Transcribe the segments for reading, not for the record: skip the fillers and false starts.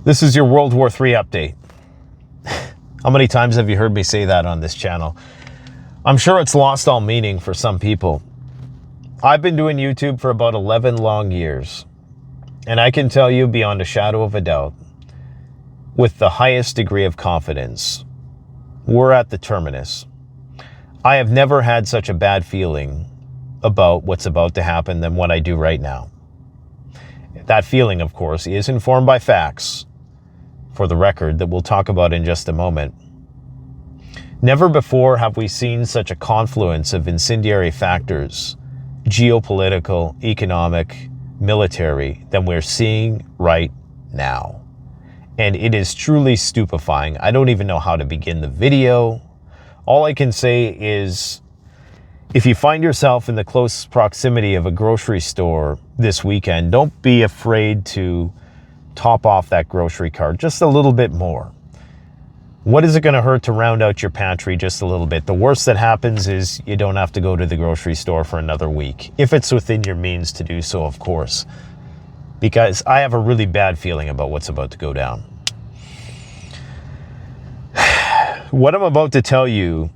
This is your World War III update. How many times have you heard me say that on this channel? I'm sure it's lost all meaning for some people. I've been doing YouTube for about 11 long years, and I can tell you beyond a shadow of a doubt, with the highest degree of confidence, we're at the terminus. I have never had such a bad feeling about what's about to happen than what I do right now. That feeling, of course, is informed by facts, for the record, that we'll talk about in just a moment. Never before have we seen such a confluence of incendiary factors, geopolitical, economic, military, than we're seeing right now. And it is truly stupefying. I don't even know how to begin the video. All I can say is, if you find yourself in the close proximity of a grocery store this weekend, don't be afraid to top off that grocery cart just a little bit more. What is it going to hurt to round out your pantry just a little bit? The worst that happens is you don't have to go to the grocery store for another week, if it's within your means to do so, of course. Because I have a really bad feeling about what's about to go down. What I'm about to tell you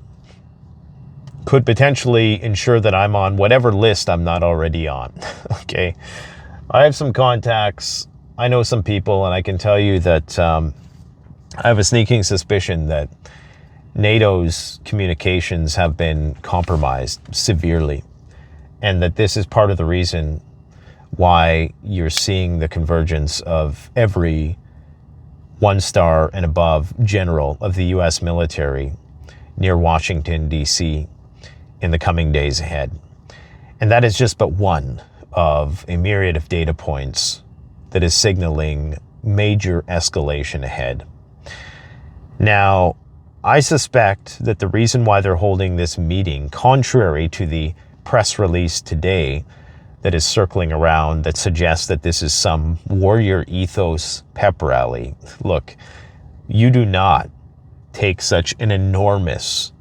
could potentially ensure that I'm on whatever list I'm not already on, okay? I have some contacts, I know some people, and I can tell you that I have a sneaking suspicion that NATO's communications have been compromised severely, and that this is part of the reason why you're seeing the convergence of every one-star and above general of the U.S. military near Washington, D.C. in the coming days ahead. And that is just but one of a myriad of data points that is signaling major escalation ahead. Now, I suspect that the reason why they're holding this meeting, contrary to the press release today that is circling around that suggests that this is some warrior ethos pep rally. Look, you do not take such an enormous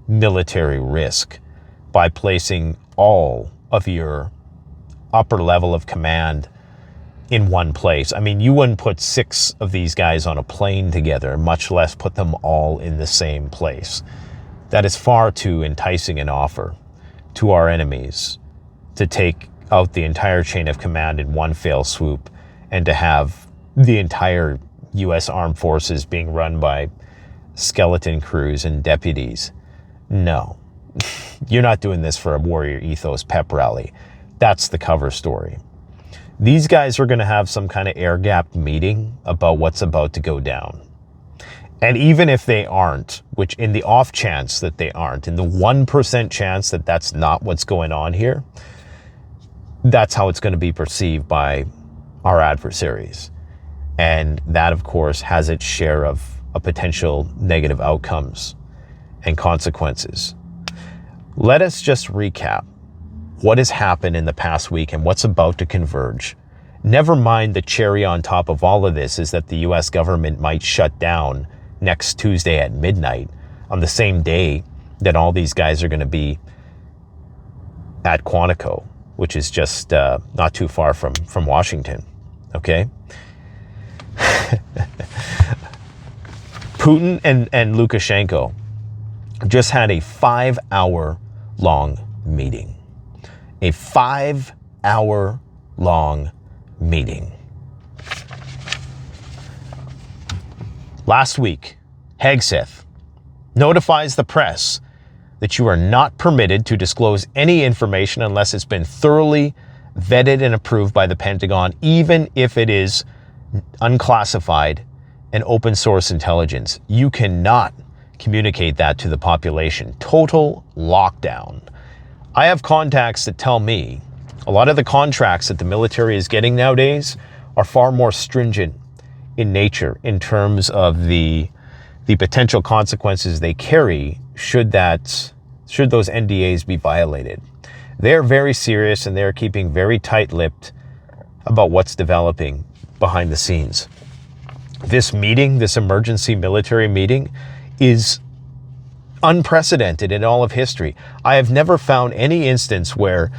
military risk by placing all of your upper level of command in one place. I mean, you wouldn't put 6 of these guys on a plane together, much less put them all in the same place. That is far too enticing an offer to our enemies to take out the entire chain of command in one fell swoop and to have the entire U.S. Armed Forces being run by skeleton crews and deputies. No, you're not doing this for a warrior ethos pep rally. That's the cover story. These guys are going to have some kind of air-gapped meeting about what's about to go down. And even if they aren't, which in the off chance that they aren't, in the 1% chance that that's not what's going on here, that's how it's going to be perceived by our adversaries. And that, of course, has its share of potential negative outcomes and consequences. Let us just recap what has happened in the past week and what's about to converge. Never mind the cherry on top of all of this is that the US government might shut down next Tuesday at midnight on the same day that all these guys are going to be at Quantico, which is just not too far from Washington, okay? Putin and Lukashenko just had a 5-hour-long meeting. A 5-hour-long meeting. Last week, Hegseth notifies the press that you are not permitted to disclose any information unless it's been thoroughly vetted and approved by the Pentagon, even if it is unclassified and open source intelligence. You cannot communicate that to the population. Total lockdown. I have contacts that tell me a lot of the contracts that the military is getting nowadays are far more stringent in nature in terms of the potential consequences they carry should those NDAs be violated. They're very serious and they're keeping very tight-lipped about what's developing behind the scenes. This meeting, this emergency military meeting, is unprecedented in all of history. I have never found any instance where,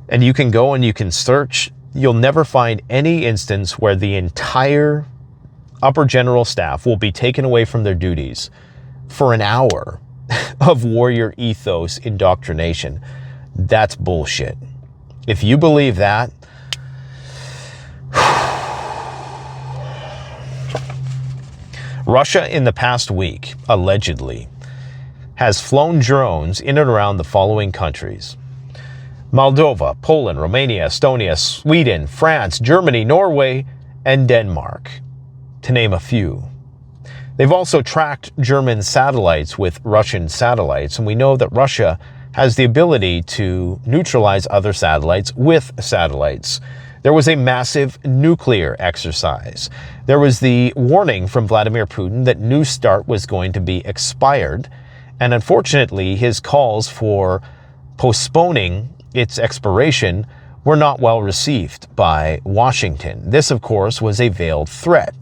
and you can go and you can search, you'll never find any instance where the entire upper general staff will be taken away from their duties for an hour of warrior ethos indoctrination. That's bullshit. If you believe that, Russia in the past week, allegedly, has flown drones in and around the following countries: Moldova, Poland, Romania, Estonia, Sweden, France, Germany, Norway, and Denmark, to name a few. They've also tracked German satellites with Russian satellites, and we know that Russia has the ability to neutralize other satellites with satellites. There was a massive nuclear exercise. There was the warning from Vladimir Putin that New START was going to be expired, and unfortunately his calls for postponing its expiration were not well received by Washington. This, of course, was a veiled threat.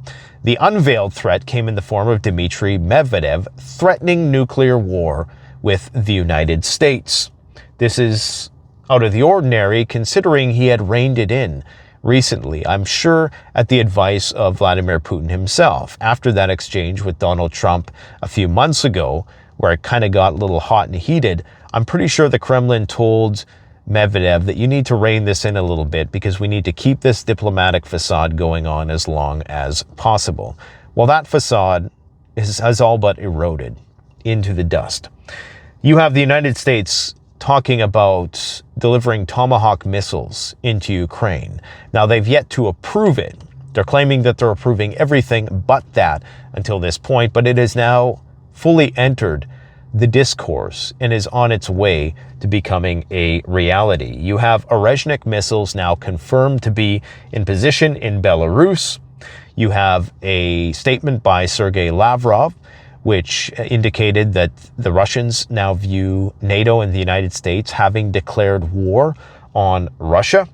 The unveiled threat came in the form of Dmitry Medvedev threatening nuclear war with the United States. This is out of the ordinary, considering he had reined it in recently, I'm sure at the advice of Vladimir Putin himself. After that exchange with Donald Trump a few months ago, where it kind of got a little hot and heated, I'm pretty sure the Kremlin told Medvedev that you need to rein this in a little bit because we need to keep this diplomatic facade going on as long as possible. Well, that facade has all but eroded into the dust. You have the United States talking about delivering Tomahawk missiles into Ukraine. Now, they've yet to approve it. They're claiming that they're approving everything but that until this point, but it has now fully entered the discourse and is on its way to becoming a reality. You have Orezhnik missiles now confirmed to be in position in Belarus. You have a statement by Sergei Lavrov, which indicated that the Russians now view NATO and the United States having declared war on Russia.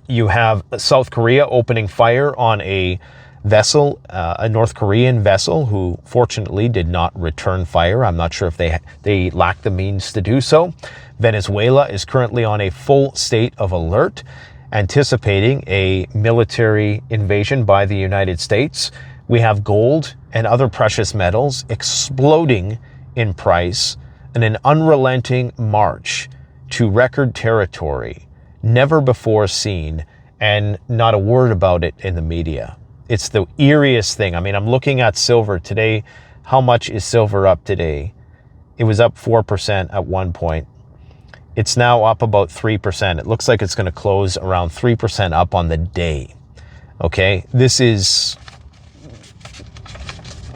You have South Korea opening fire on a vessel, a North Korean vessel, who fortunately did not return fire. I'm not sure if they lack the means to do so. Venezuela is currently on a full state of alert, anticipating a military invasion by the United States. We have gold and other precious metals exploding in price in an unrelenting march to record territory never before seen, and not a word about it in the media. It's the eeriest thing. I mean, I'm looking at silver today. How much is silver up today? It was up 4% at one point. It's now up about 3%. It looks like it's going to close around 3% up on the day. Okay, this is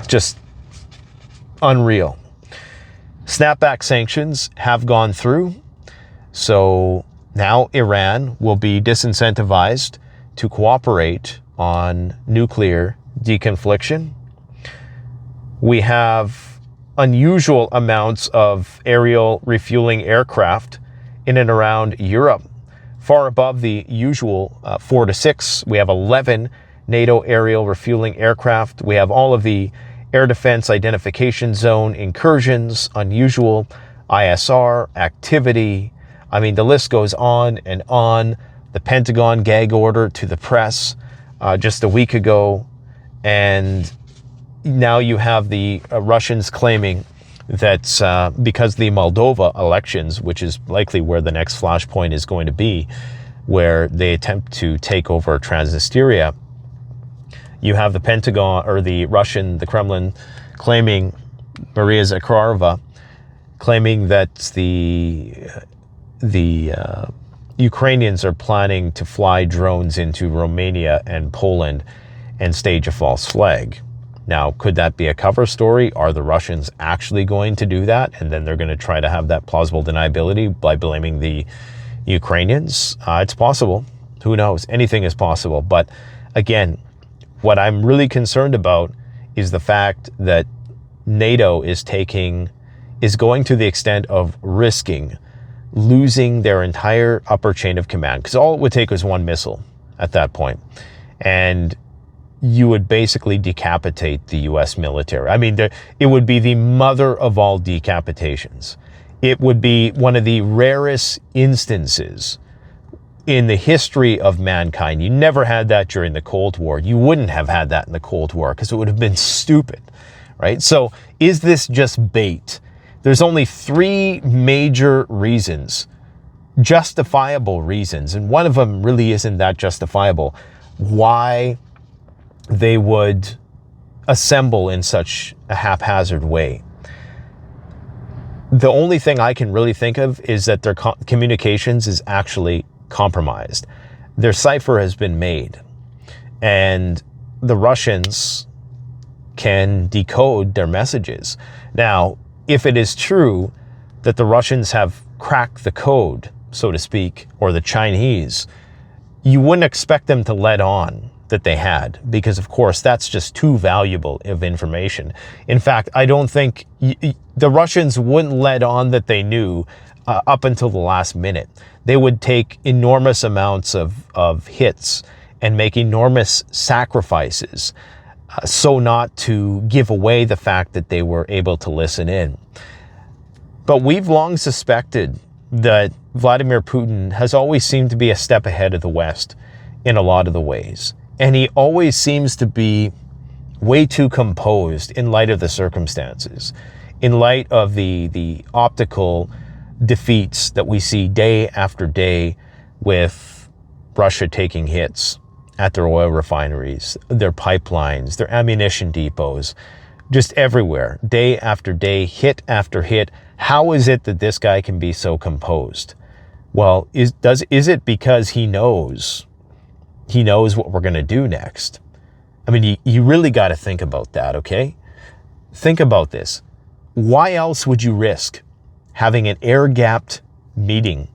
just unreal. Snapback sanctions have gone through. So now Iran will be disincentivized to cooperate on nuclear deconfliction. We have unusual amounts of aerial refueling aircraft in and around Europe, far above the usual 4 to 6. We have 11 NATO aerial refueling aircraft. We have all of the air defense identification zone incursions, unusual ISR activity. I mean, the list goes on and on. The Pentagon gag order to the press just a week ago. And now you have the Russians claiming that because the Moldova elections, which is likely where the next flashpoint is going to be, where they attempt to take over Transnistria, you have the Pentagon, or the Kremlin claiming, Maria Zakharova claiming that the Ukrainians are planning to fly drones into Romania and Poland and stage a false flag. Now, could that be a cover story? Are the Russians actually going to do that? And then they're going to try to have that plausible deniability by blaming the Ukrainians? It's possible. Who knows? Anything is possible. But again, what I'm really concerned about is the fact that NATO is going to the extent of risking losing their entire upper chain of command, because all it would take was one missile at that point, and you would basically decapitate the US military. I mean, it would be the mother of all decapitations. It would be one of the rarest instances in the history of mankind. You never had that during the Cold War. You wouldn't have had that in the Cold War because it would have been stupid, right? So is this just bait? There's only 3 major reasons, justifiable reasons, and one of them really isn't that justifiable, why they would assemble in such a haphazard way. The only thing I can really think of is that their communications is actually compromised. Their cipher has been made, and the Russians can decode their messages. Now, if it is true that the Russians have cracked the code, so to speak, or the Chinese, you wouldn't expect them to let on that they had, because of course that's just too valuable of information. In fact, I don't think the Russians wouldn't let on that they knew up until the last minute. They would take enormous amounts of hits and make enormous sacrifices so not to give away the fact that they were able to listen in. But we've long suspected that Vladimir Putin has always seemed to be a step ahead of the West in a lot of the ways. And he always seems to be way too composed in light of the circumstances, in light of the optical defeats that we see day after day with Russia taking hits at their oil refineries, their pipelines, their ammunition depots, just everywhere, day after day, hit after hit. How is it that this guy can be so composed? Well, is it because he knows what we're going to do next? I mean, you really got to think about that, okay? Think about this. Why else would you risk having an air-gapped meeting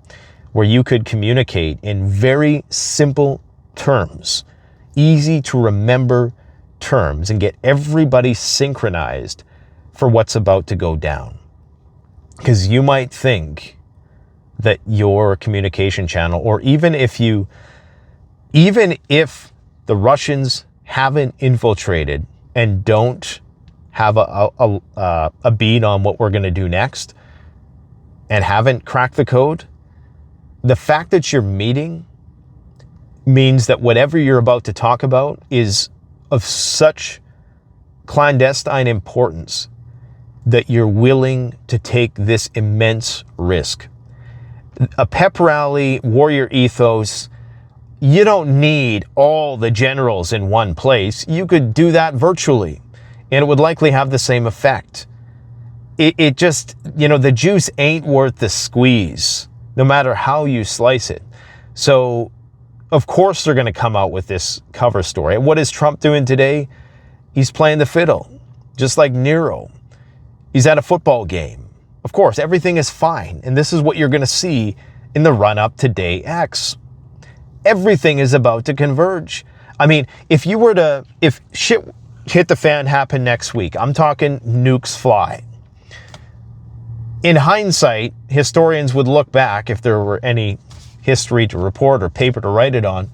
where you could communicate in very simple terms, easy to remember terms, and get everybody synchronized for what's about to go down? Because you might think that your communication channel, or even if the Russians haven't infiltrated and don't have a beat on what we're going to do next and haven't cracked the code, the fact that you're meeting means that whatever you're about to talk about is of such clandestine importance that you're willing to take this immense risk. A pep rally, warrior ethos, you don't need all the generals in one place. You could do that virtually, and it would likely have the same effect. It just, the juice ain't worth the squeeze, no matter how you slice it. So, of course, they're going to come out with this cover story. And what is Trump doing today? He's playing the fiddle, just like Nero. He's at a football game. Of course, everything is fine. And this is what you're going to see in the run-up to Day X. Everything is about to converge. I mean, if shit hit the fan happen next week, I'm talking nukes fly. In hindsight, historians would look back, if there were any history to report or paper to write it on,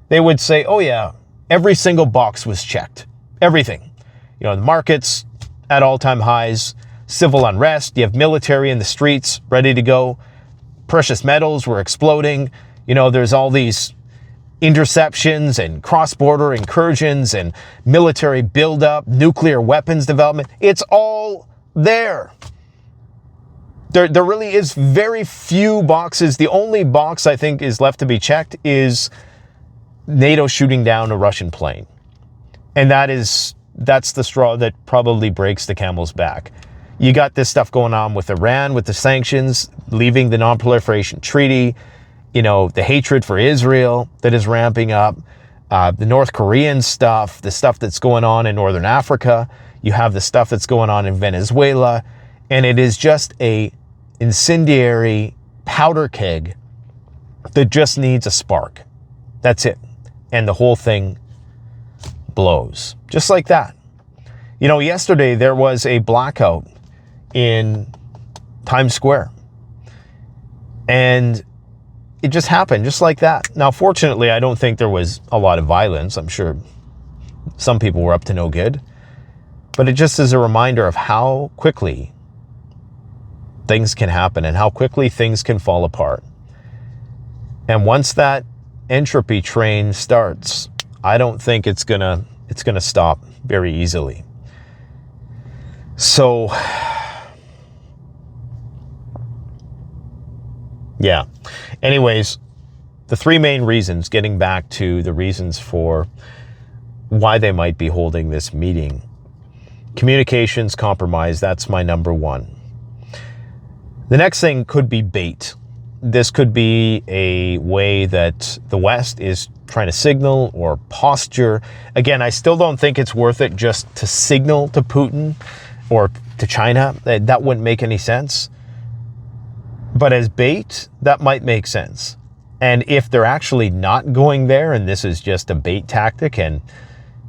they would say, oh yeah, every single box was checked. Everything. The markets at all-time highs, civil unrest, you have military in the streets ready to go, precious metals were exploding, there's all these interceptions and cross-border incursions and military buildup, nuclear weapons development. It's all there. There really is very few boxes. The only box I think is left to be checked is NATO shooting down a Russian plane. And that's the straw that probably breaks the camel's back. You got this stuff going on with Iran, with the sanctions, leaving the non-proliferation treaty, the hatred for Israel that is ramping up, the North Korean stuff, the stuff that's going on in Northern Africa. You have the stuff that's going on in Venezuela. And it is just a incendiary powder keg that just needs a spark. That's it. And the whole thing blows. Just like that. Yesterday there was a blackout in Times Square. And it just happened just like that. Now, fortunately, I don't think there was a lot of violence. I'm sure some people were up to no good. But it just is a reminder of how quickly things can happen and how quickly things can fall apart. And once that entropy train starts, I don't think it's gonna stop very easily. So, yeah. Anyways, the three main reasons, getting back to the reasons for why they might be holding this meeting. Communications compromise, that's my number one. The next thing could be bait. This could be a way that the West is trying to signal or posture. Again, I still don't think it's worth it just to signal to Putin or to China. That wouldn't make any sense. But as bait, that might make sense. And if they're actually not going there and this is just a bait tactic and,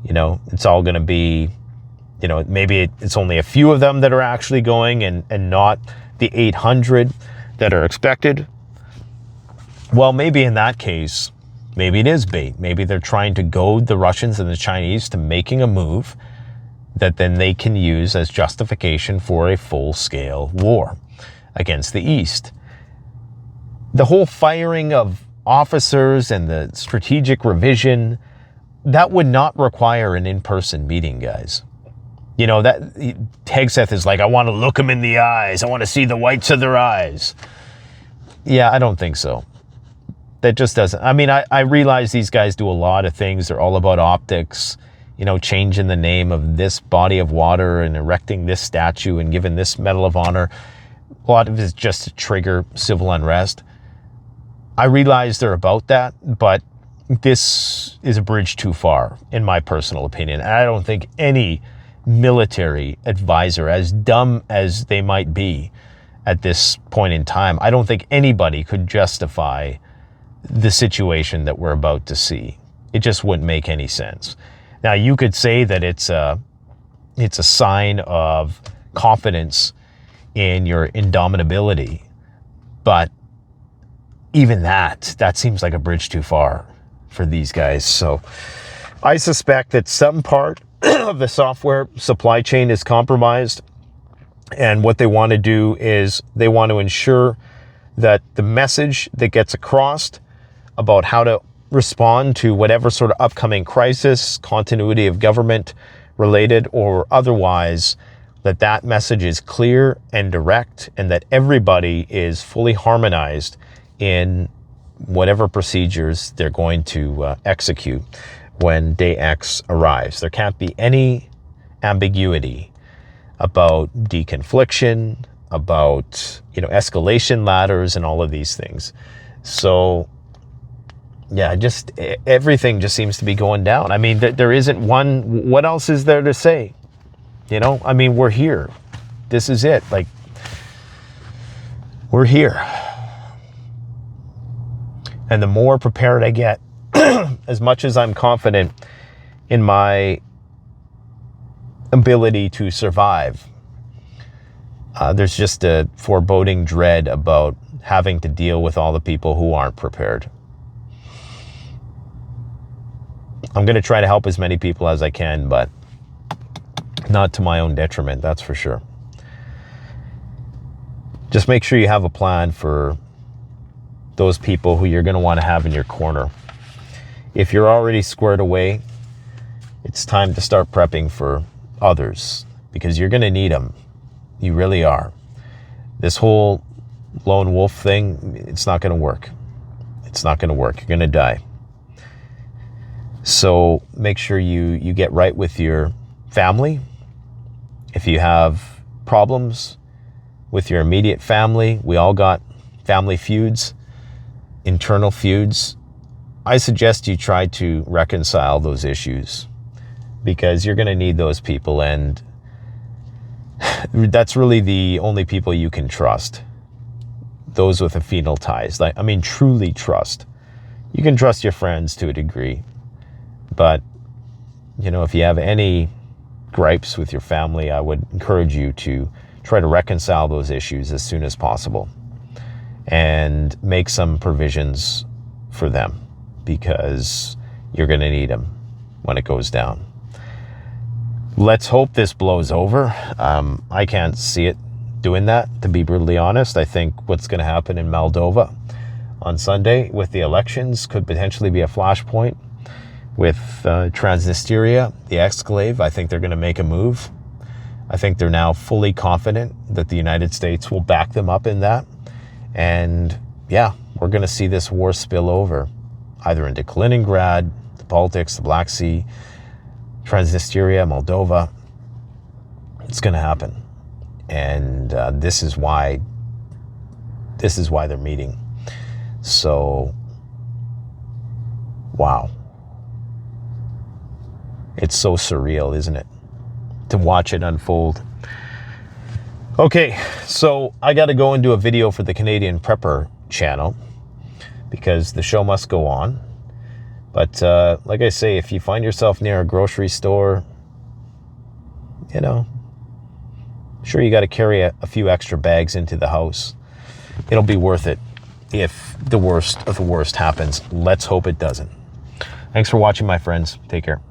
it's all going to be, maybe it's only a few of them that are actually going and not the 800 that are expected. Well, maybe in that case, maybe it is bait. Maybe they're trying to goad the Russians and the Chinese to making a move that then they can use as justification for a full-scale war against the East. The whole firing of officers and the strategic revision, that would not require an in-person meeting, guys. That Hegseth is like, I want to look them in the eyes. I want to see the whites of their eyes. Yeah, I don't think so. That just doesn't. I mean, I realize these guys do a lot of things. They're all about optics, changing the name of this body of water and erecting this statue and giving this Medal of Honor. A lot of it is just to trigger civil unrest. I realize they're about that, but this is a bridge too far, in my personal opinion. And I don't think any military advisor, as dumb as they might be at this point in time, I don't think anybody could justify the situation that we're about to see. It just wouldn't make any sense. Now, you could say that it's a sign of confidence in your indomitability, but even that seems like a bridge too far for these guys. So I suspect that some part of the software supply chain is compromised. And what they want to do is they want to ensure that the message that gets across about how to respond to whatever sort of upcoming crisis, continuity of government related or otherwise, that message is clear and direct and that everybody is fully harmonized in whatever procedures they're going to execute when day X arrives. There can't be any ambiguity about deconfliction, about, escalation ladders and all of these things. So, yeah, everything just seems to be going down. I mean, there isn't one, what else is there to say? I mean, we're here. This is it. Like, we're here. And the more prepared I get, as much as I'm confident in my ability to survive, there's just a foreboding dread about having to deal with all the people who aren't prepared. I'm going to try to help as many people as I can, but not to my own detriment, that's for sure. Just make sure you have a plan for those people who you're going to want to have in your corner. If you're already squared away, it's time to start prepping for others because you're going to need them. You really are. This whole lone wolf thing, it's not going to work. It's not going to work. You're going to die. So make sure you get right with your family. If you have problems with your immediate family, we all got family feuds, internal feuds. I suggest you try to reconcile those issues because you're going to need those people, and that's really the only people you can trust. Those with affinal ties. Truly trust. You can trust your friends to a degree, but if you have any gripes with your family, I would encourage you to try to reconcile those issues as soon as possible and make some provisions for them because you're going to need them when it goes down. Let's hope this blows over. I can't see it doing that, to be brutally honest. I think what's going to happen in Moldova on Sunday with the elections could potentially be a flashpoint. With Transnistria, the exclave, I think they're going to make a move. I think they're now fully confident that the United States will back them up in that. And yeah, we're going to see this war spill over either into Kaliningrad, the Baltics, the Black Sea, Transnistria, Moldova. It's going to happen. And this is why they're meeting. So, wow. It's so surreal, isn't it? To watch it unfold. Okay, so I got to go and do a video for the Canadian Prepper channel because the show must go on. But like I say, if you find yourself near a grocery store, you know, sure you got to carry a few extra bags into the house. It'll be worth it if the worst of the worst happens. Let's hope it doesn't. Thanks for watching, my friends. Take care.